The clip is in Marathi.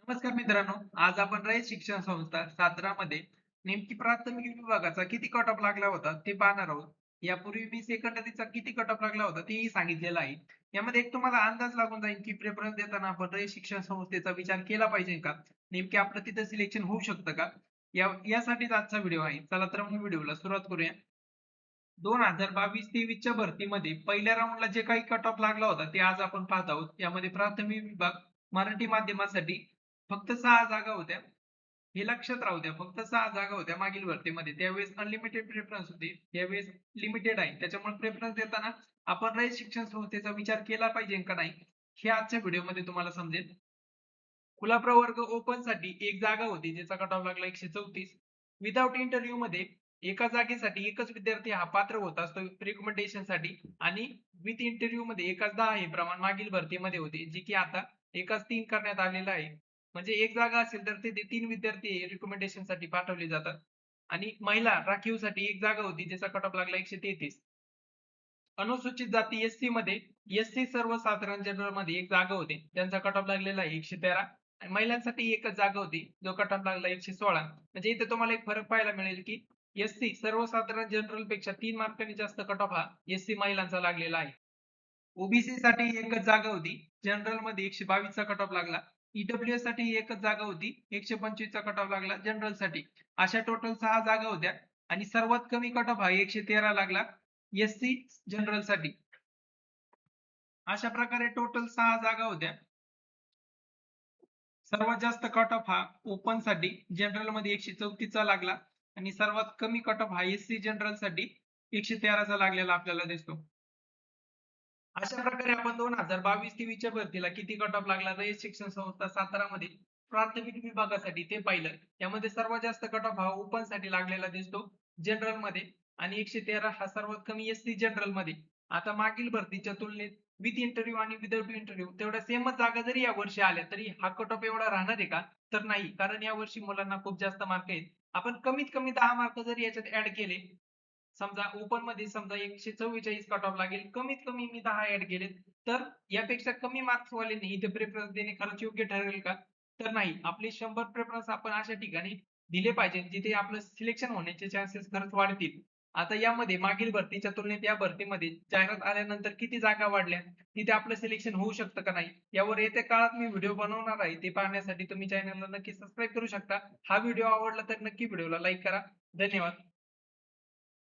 नमस्कार मित्रांनो, आज आपण रयत शिक्षण संस्था सातारामध्ये नेमकी प्राथमिक विभागाचा किती कट ऑफ लागला होता ते पाहणार आहोत. यापूर्वी मी सेकंडरीचा किती कट ऑफ लागला होता तेही सांगितलेलं आहे. यामध्ये एक तुम्हाला अंदाज लागून जाईल की प्रेफरन्स देताना आपण रयत शिक्षण संस्थेचा विचार केला पाहिजे का? नेमके आपलं तिथं सिलेक्शन होऊ शकतं का? यासाठीच आजचा व्हिडिओ आहे. चला तर मग व्हिडिओला सुरुवात करूया. 2022-23 च्या भरतीमध्ये पहिल्या राऊंडला जे काही कट ऑफ लागला होता ते आज आपण पाहत आहोत. यामध्ये प्राथमिक विभाग मराठी माध्यमासाठी फक्त 6 जागा होत्या. हे लक्षात राहू द्या. फक्त 6 जागा होत्या मागील भरतीमध्ये. त्यावेळेस अनलिमिटेड प्रेफरन्स होते. यावेळेस लिमिटेड आहे. त्याच्यामुळे प्रेफरन्स देताना आपण रयत शिक्षण संस्थेचा विचार केला पाहिजे का नाही, हे आजच्या व्हिडिओमध्ये तुम्हाला समजेल. खुला प्रवर्ग ओपन साठी एक जागा होती ज्याचा कट ऑफ लागला 134. विदाऊट इंटरव्ह्यू मध्ये एका जागेसाठी एकच विद्यार्थी हा पात्र होत असतो रिकमेंडेशन साठी आणि विथ इंटरव्ह्यू मध्ये एकाच 10 हे प्रमाण मागील भरतीमध्ये होते जे की आता एकाच 3 करण्यात आलेलं आहे. म्हणजे एक जागा असेल तर तिथे 3 विद्यार्थी रिकमेंडेशन साठी पाठवले जातात आणि महिला राखीवसाठी एक जागा होती ज्याचा कट ऑफ लागला 133. अनुसूचित जाती एससी मध्ये एससी सर्वसाधारण जनरल मध्ये एक जागा होती त्यांचा कट ऑफ लागलेला आहे 113 आणि महिलांसाठी एकच जागा होती जो कट ऑफ लागला 116. म्हणजे इथे तुम्हाला एक फरक पाहायला मिळेल की एससी सर्वसाधारण जनरल पेक्षा 3 मार्कांनी जास्त कट ऑफ हा एससी महिलांचा लागलेला आहे. ओबीसी साठी एकच जागा होती जनरल मध्ये 122 चा कट ऑफ लागला. ईडब्ल्यूएस साठी एकच जागा होती 125 चा कट ऑफ लागला जनरल साठी. अशा टोटल 6 जागा होत्या आणि सर्वात कमी कट ऑफ हा 113 लागला एससी जनरल साठी. अशा प्रकारे टोटल 6 जागा होत्या. सर्वात जास्त कट ऑफ हा ओपन साठी जनरल मध्ये 134 चा लागला आणि सर्वात कमी कट ऑफ हा एससी जनरल साठी 113 चा लागलेला आपल्याला दिसतो. अशा प्रकारे आपण 2022-23 च्या भरतीला किती कट ऑफ लागला रयत शिक्षण संस्था सातारामध्ये प्राथमिक विभागासाठी ते पाहिलं. यामध्ये सर्वात जास्त कट ऑफ हा ओपन साठी लागलेला दिसतो जनरल मध्ये आणि 113 हा सर्वात कमी एससी जनरल मध्ये. आता मागील भरतीच्या तुलनेत विथ इंटरव्ह्यू आणि विदाऊट इंटरव्ह्यू तेवढ्या सेमच जागा जरी या वर्षी आल्या तरी हा कट ऑफ एवढा राहणार आहे का? तर नाही. कारण या वर्षी मुलांना खूप जास्त मार्क आहेत. आपण कमीत कमी 10 मार्क जरी याच्यात ऍड केले, समजा ओपन मध्ये समजा 144 कट ऑफ लागेल, कमीत कमी मी 10 ऍड केले, तर यापेक्षा कमी मार्क्स वाल्यांनी इथे प्रेफरन्स देणे खरंच योग्य ठरेल का? तर नाही. आपले 100 प्रेफरन्स आपण अशा ठिकाणी दिले पाहिजे जिथे आपलं सिलेक्शन होण्याचे चान्सेस खरंच वाढतील. आता यामध्ये मागील भरतीच्या तुलनेत या भरतीमध्ये जाहिरात आल्यानंतर किती जागा वाढल्या, तिथे आपलं सिलेक्शन होऊ शकतं का नाही, यावर येत्या काळात मी व्हिडिओ बनवणार आहे. ते पाहण्यासाठी तुम्ही चॅनलला नक्की सबस्क्राईब करू शकता. हा व्हिडिओ आवडला तर नक्की व्हिडिओला लाईक करा. धन्यवाद.